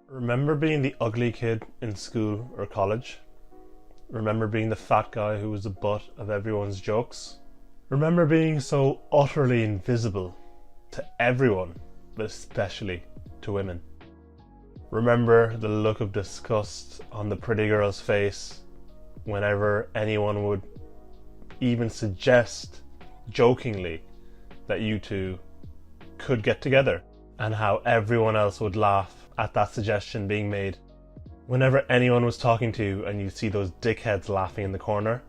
Remember being the ugly kid in school or college? Remember being the fat guy who was the butt of everyone's jokes? Remember being so utterly invisible to everyone, but especially to women? Remember the look of disgust on the pretty girl's face whenever anyone would even suggest, jokingly, that you two could get together, and how everyone else would laugh at that suggestion being made? Whenever anyone was talking to you and you see those dickheads laughing in the corner,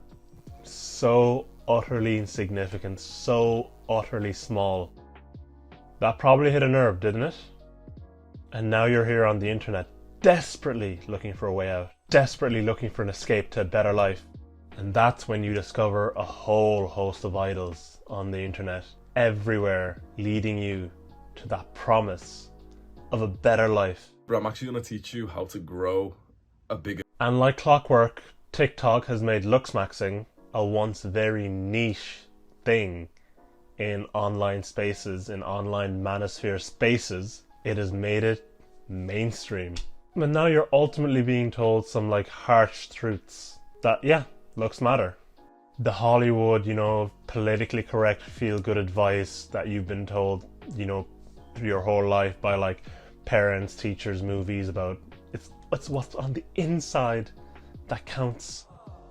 so utterly insignificant, so utterly small. That probably hit a nerve, didn't it? And now you're here on the internet, desperately looking for a way out, desperately looking for an escape to a better life. And that's when you discover a whole host of idols on the internet, everywhere, leading you to that promise of a better life. Bro, I'm actually going to teach you how to grow a bigger... And like clockwork, TikTok has made Looksmaxxing a once very niche thing in online spaces, in online manosphere spaces. It has made it mainstream. But now you're ultimately being told some like harsh truths that, yeah, looks matter. The Hollywood, politically correct feel-good advice that you've been told, through your whole life by like parents, teachers, movies about it's what's on the inside that counts.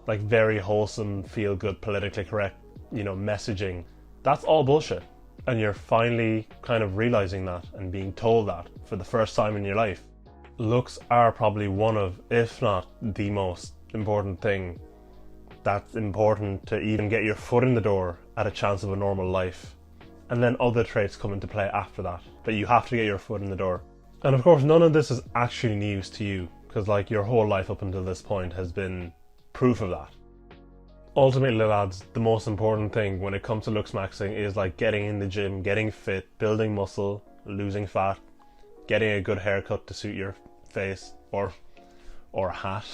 Like very wholesome, feel-good, politically correct, messaging. That's all bullshit. And you're finally kind of realizing that and being told that for the first time in your life. Looks are probably one of, if not the most important thing that's important to even get your foot in the door at a chance of a normal life. And then other traits come into play after that. But you have to get your foot in the door. And of course, none of this is actually news to you, because like your whole life up until this point has been proof of that. Ultimately, lads, the most important thing when it comes to Looksmaxxing is like getting in the gym, getting fit, building muscle, losing fat, getting a good haircut to suit your face, or a hat.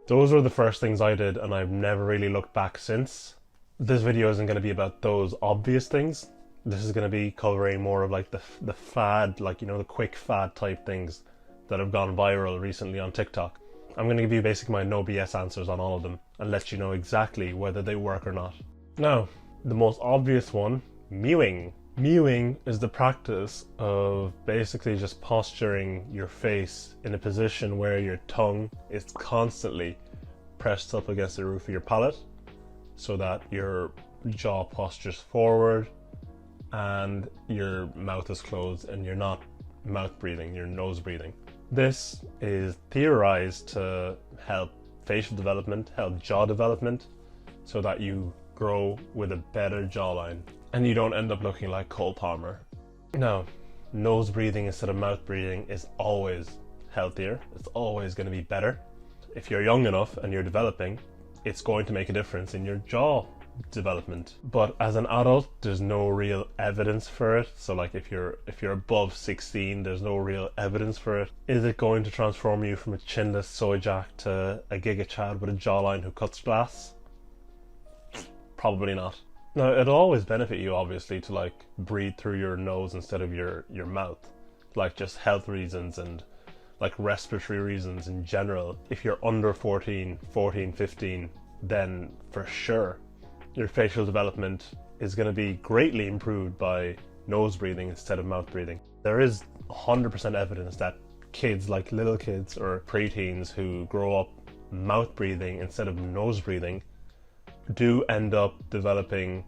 Those were the first things I did, and I've never really looked back since. This video isn't going to be about those obvious things. This is going to be covering more of like the fad, like, the quick fad type things that have gone viral recently on TikTok. I'm going to give you basically my no BS answers on all of them and let you know exactly whether they work or not. Now, the most obvious one, mewing. Mewing is the practice of basically just posturing your face in a position where your tongue is constantly pressed up against the roof of your palate so that your jaw postures forward and your mouth is closed and you're not mouth breathing, you're nose breathing. This is theorized to help facial development, help jaw development, so that you grow with a better jawline and you don't end up looking like Cole Palmer. Now, nose breathing instead of mouth breathing is always healthier. It's always going to be better. If you're young enough and you're developing, it's going to make a difference in your jaw development. But as an adult, there's no real evidence for it. So like if you're above 16, there's no real evidence for it. Is it going to transform you from a chinless soy jack to a giga chad with a jawline who cuts glass? Probably not. Now, it'll always benefit you obviously to like breathe through your nose instead of your mouth, like just health reasons and like respiratory reasons in general. If you're under 14, 15, then for sure your facial development is going to be greatly improved by nose breathing instead of mouth breathing. There is 100% evidence that kids, like little kids or preteens who grow up mouth breathing instead of nose breathing, do end up developing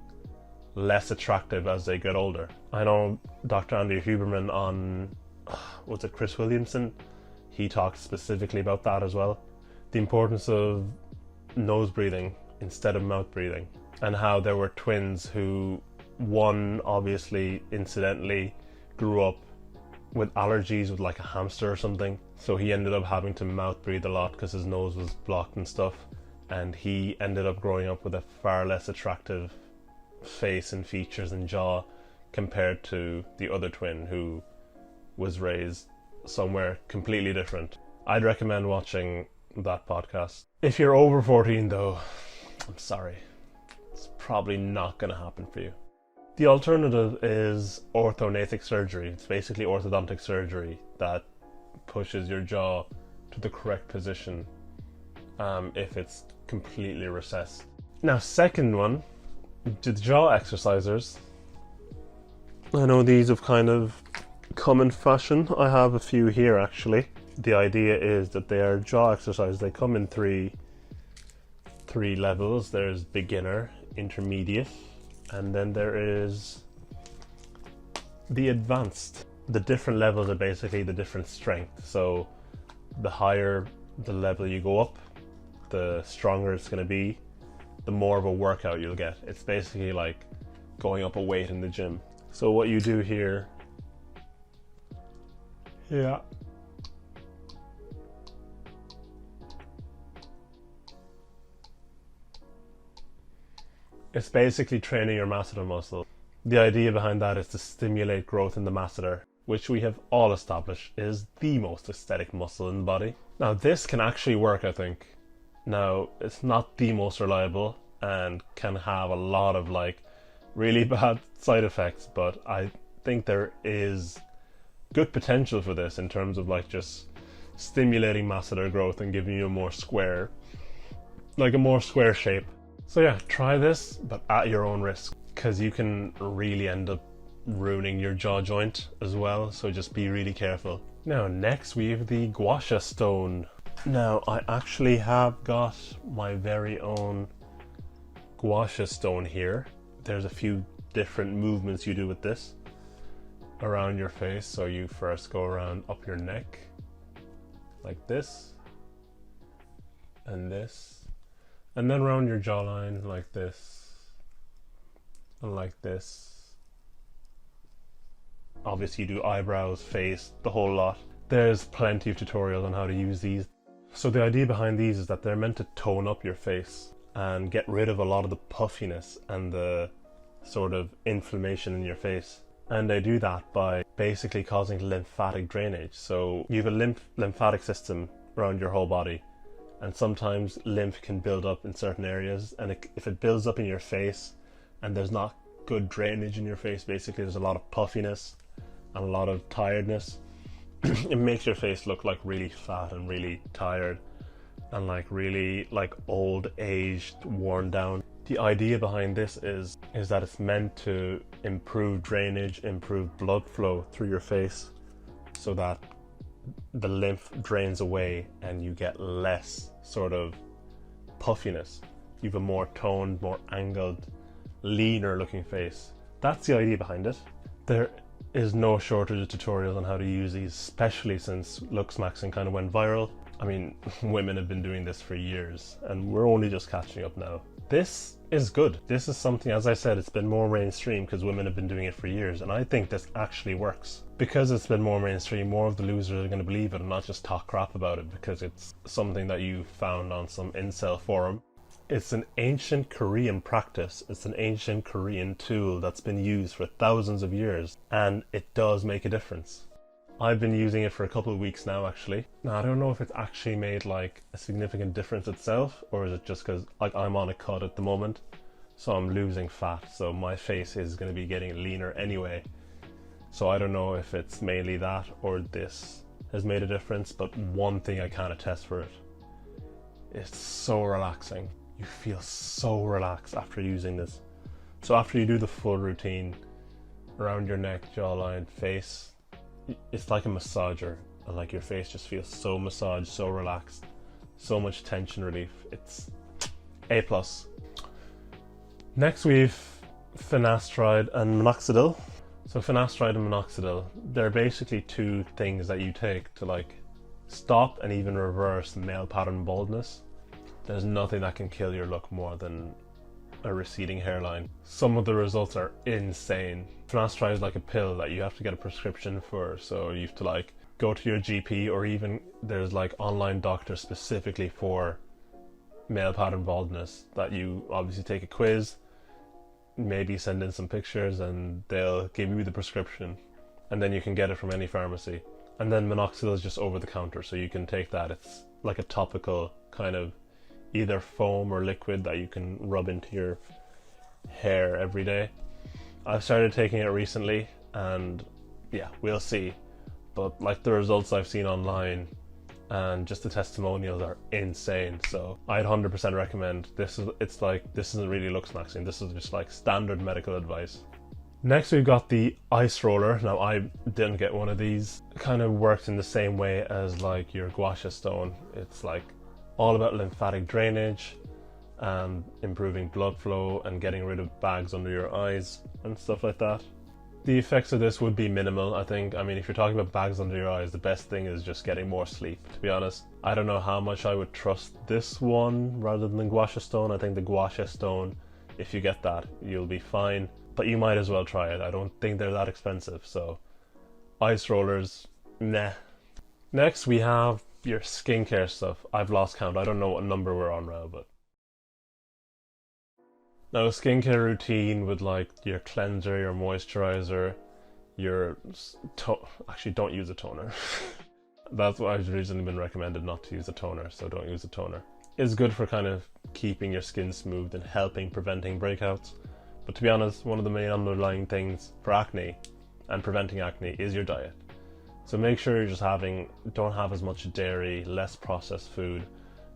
less attractive as they get older. I know Dr. Andy Huberman on, was it Chris Williamson? He talked specifically about that as well. The importance of nose breathing instead of mouth breathing, and how there were twins who, one obviously incidentally grew up with allergies with like a hamster or something, so he ended up having to mouth breathe a lot because his nose was blocked and stuff, and he ended up growing up with a far less attractive face and features and jaw compared to the other twin who was raised somewhere completely different. I'd recommend watching that podcast. If you're over 14 though, I'm sorry, it's probably not going to happen for you. The alternative is orthodontic surgery. It's basically orthodontic surgery that pushes your jaw to the correct position if it's completely recessed. Now, second one, the jaw exercisers. I know these have kind of come in fashion. I have a few here actually. The idea is that they are jaw exercises. They come in three levels. There's beginner, intermediate, and then there is the advanced. The different levels are basically the different strength. So the higher the level you go up, the stronger it's going to be, the more of a workout you'll get. It's basically like going up a weight in the gym. So what you do here, yeah, it's basically training your masseter muscle. The idea behind that is to stimulate growth in the masseter, which we have all established is the most aesthetic muscle in the body. Now this can actually work, I think. Now it's not the most reliable and can have a lot of like really bad side effects, but I think there is good potential for this in terms of like just stimulating masseter growth and giving you a more square shape. So yeah, try this, but at your own risk, because you can really end up ruining your jaw joint as well, so just be really careful. Now next we have the gua sha stone. Now I actually have got my very own gua sha stone here. There's a few different movements you do with this around your face. So you first go around up your neck like this and this, and then around your jawline like this and like this. Obviously you do eyebrows, face, the whole lot. There's plenty of tutorials on how to use these. So the idea behind these is that they're meant to tone up your face and get rid of a lot of the puffiness and the sort of inflammation in your face. And they do that by basically causing lymphatic drainage. So you have a lymphatic system around your whole body, and sometimes lymph can build up in certain areas, and if it builds up in your face and there's not good drainage in your face, basically there's a lot of puffiness and a lot of tiredness, it makes your face look like really fat and really tired and like really like old, aged, worn down. The idea behind this is that it's meant to improve drainage, improve blood flow through your face, so that the lymph drains away and you get less sort of puffiness. You have a more toned, more angled, leaner looking face. That's the idea behind it. There is no shortage of tutorials on how to use these, especially since Looksmaxxing kind of went viral. I mean, women have been doing this for years and we're only just catching up now. This is good. This is something, as I said, it's been more mainstream because women have been doing it for years, and I think this actually works. Because it's been more mainstream, more of the losers are going to believe it and not just talk crap about it because it's something that you found on some incel forum. It's an ancient Korean practice. It's an ancient Korean tool that's been used for thousands of years, and it does make a difference. I've been using it for a couple of weeks now, actually. Now, I don't know if it's actually made like a significant difference itself, or is it just because like I'm on a cut at the moment, so I'm losing fat, so my face is going to be getting leaner anyway. So I don't know if it's mainly that or this has made a difference, but one thing I can attest for it, it's so relaxing. You feel so relaxed after using this. So after you do the full routine around your neck, jawline, face, it's like a massager, and like your face just feels so massaged, so relaxed, so much tension relief. It's A+. Next we've finasteride and minoxidil. So finasteride and minoxidil, they're basically two things that you take to like stop and even reverse male pattern baldness. There's nothing that can kill your look more than a receding hairline. Some of the results are insane. Finasteride is like a pill that you have to get a prescription for, so you have to like go to your GP, or even there's like online doctors specifically for male pattern baldness that you obviously take a quiz, maybe send in some pictures, and they'll give you the prescription, and then you can get it from any pharmacy. And then minoxidil is just over the counter, so you can take that. It's like a topical kind of either foam or liquid that you can rub into your hair every day. I've started taking it recently, and yeah, we'll see. but like the results I've seen online and just the testimonials are insane. So I'd 100% recommend this. This isn't really Looksmaxxing, this is just like standard medical advice. Next we've got the ice roller. Now I didn't get one of these. It kind of works in the same way as like your gua sha stone. It's like all about lymphatic drainage and improving blood flow and getting rid of bags under your eyes and stuff like that. The effects of this would be minimal, I think. I mean, if you're talking about bags under your eyes, the best thing is just getting more sleep, to be honest. I don't know how much I would trust this one rather than the gua sha stone. I think the gua sha stone, if you get that, you'll be fine. But you might as well try it. I don't think they're that expensive, so ice rollers, nah. Next we have your skincare stuff. I've lost count. I don't know what number we're on now, but now a skincare routine with like your cleanser, your moisturizer, actually don't use a toner. That's what I've recently been recommended, not to use a toner, so don't use a toner. It's good for kind of keeping your skin smooth and helping preventing breakouts. But to be honest, one of the main underlying things for acne and preventing acne is your diet. So make sure you're just don't have as much dairy, less processed food,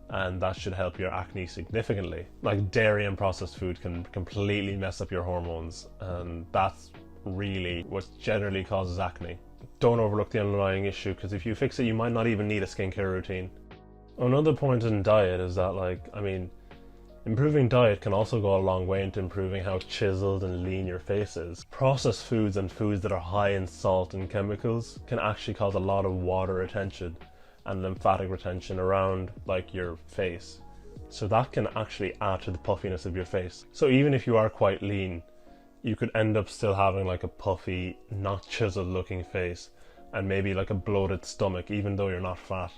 and that should help your acne significantly. Like dairy and processed food can completely mess up your hormones, and that's really what generally causes acne. Don't overlook the underlying issue, because if you fix it, you might not even need a skincare routine. Another point in diet is that improving diet can also go a long way into improving how chiseled and lean your face is. Processed foods and foods that are high in salt and chemicals can actually cause a lot of water retention and lymphatic retention around like your face. So that can actually add to the puffiness of your face. So even if you are quite lean, you could end up still having like a puffy, not chiseled looking face and maybe like a bloated stomach even though you're not fat.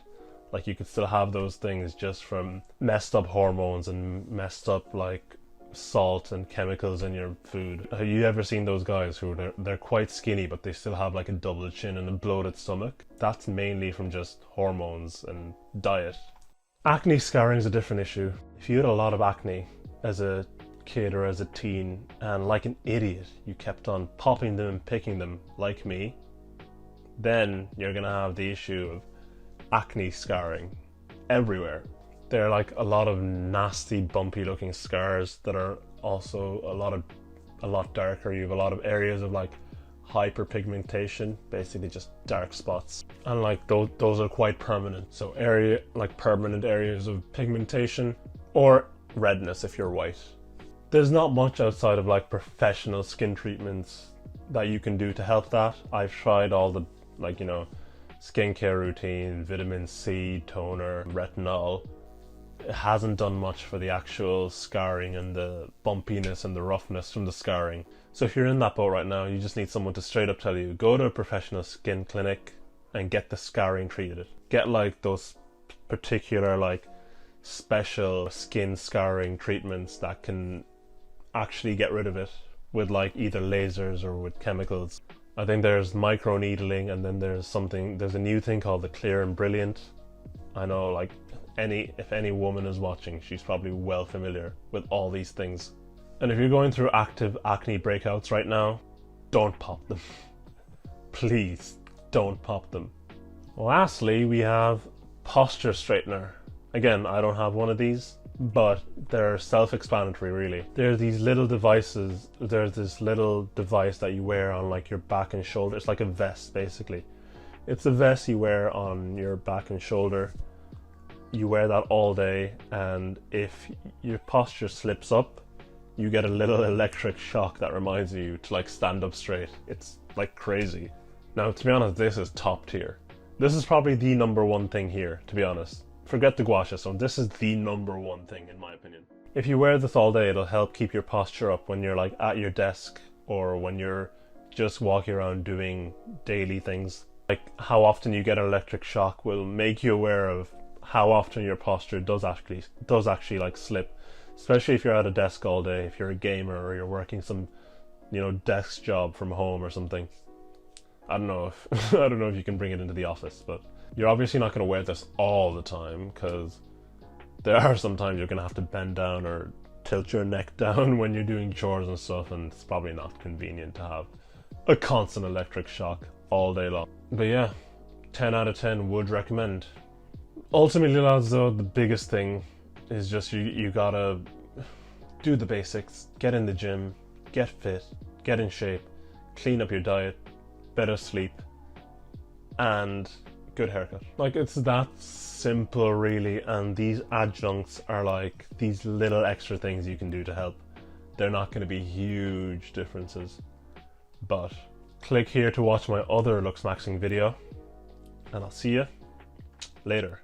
Like you could still have those things just from messed up hormones and messed up like salt and chemicals in your food. Have you ever seen those guys who they're quite skinny but they still have like a double chin and a bloated stomach? That's mainly from just hormones and diet. Acne scarring is a different issue. If you had a lot of acne as a kid or as a teen and like an idiot you kept on popping them and picking them like me, then you're gonna have the issue of acne scarring everywhere. They're like a lot of nasty bumpy looking scars that are also a lot darker. You have a lot of areas of like hyperpigmentation, basically just dark spots, and like those are quite permanent. So permanent areas of pigmentation or redness if you're white. There's not much outside of like professional skin treatments that you can do to help that. I've tried all the skincare routine, vitamin C, toner, retinol. It hasn't done much for the actual scarring and the bumpiness and the roughness from the scarring. So if you're in that boat right now, you just need someone to straight up tell you, go to a professional skin clinic and get the scarring treated. Get like those particular like special skin scarring treatments that can actually get rid of it with like either lasers or with chemicals. I think there's microneedling, and then there's a new thing called the Clear and Brilliant. I know like if any woman is watching, she's probably well familiar with all these things. And if you're going through active acne breakouts right now, don't pop them. Please don't pop them. Lastly, we have posture straightener. Again, I don't have one of these, but they're self-explanatory really. There's these little devices. There's this little device that you wear on like your back and shoulder. It's like a vest basically. It's a vest you wear on your back and shoulder. You wear that all day, and if your posture slips up, you get a little electric shock that reminds you to like stand up straight. It's like crazy. Now to be honest, this is top tier. This is probably the number one thing here, to be honest. Forget the gua sha stone, this is the number one thing in my opinion. If you wear this all day, it'll help keep your posture up when you're like at your desk or when you're just walking around doing daily things. Like how often you get an electric shock will make you aware of how often your posture does actually like slip, especially if you're at a desk all day, if you're a gamer or you're working some desk job from home or something. I don't know if you can bring it into the office, but you're obviously not going to wear this all the time, because there are sometimes you're going to have to bend down or tilt your neck down when you're doing chores and stuff, and it's probably not convenient to have a constant electric shock all day long. But yeah, 10 out of 10 would recommend. Ultimately, lads, though, the biggest thing is just you gotta do the basics, get in the gym, get fit, get in shape, clean up your diet, better sleep, and good haircut. Like, it's that simple, really, and these adjuncts are like these little extra things you can do to help. They're not going to be huge differences, but click here to watch my other Looksmaxxing video, and I'll see you later.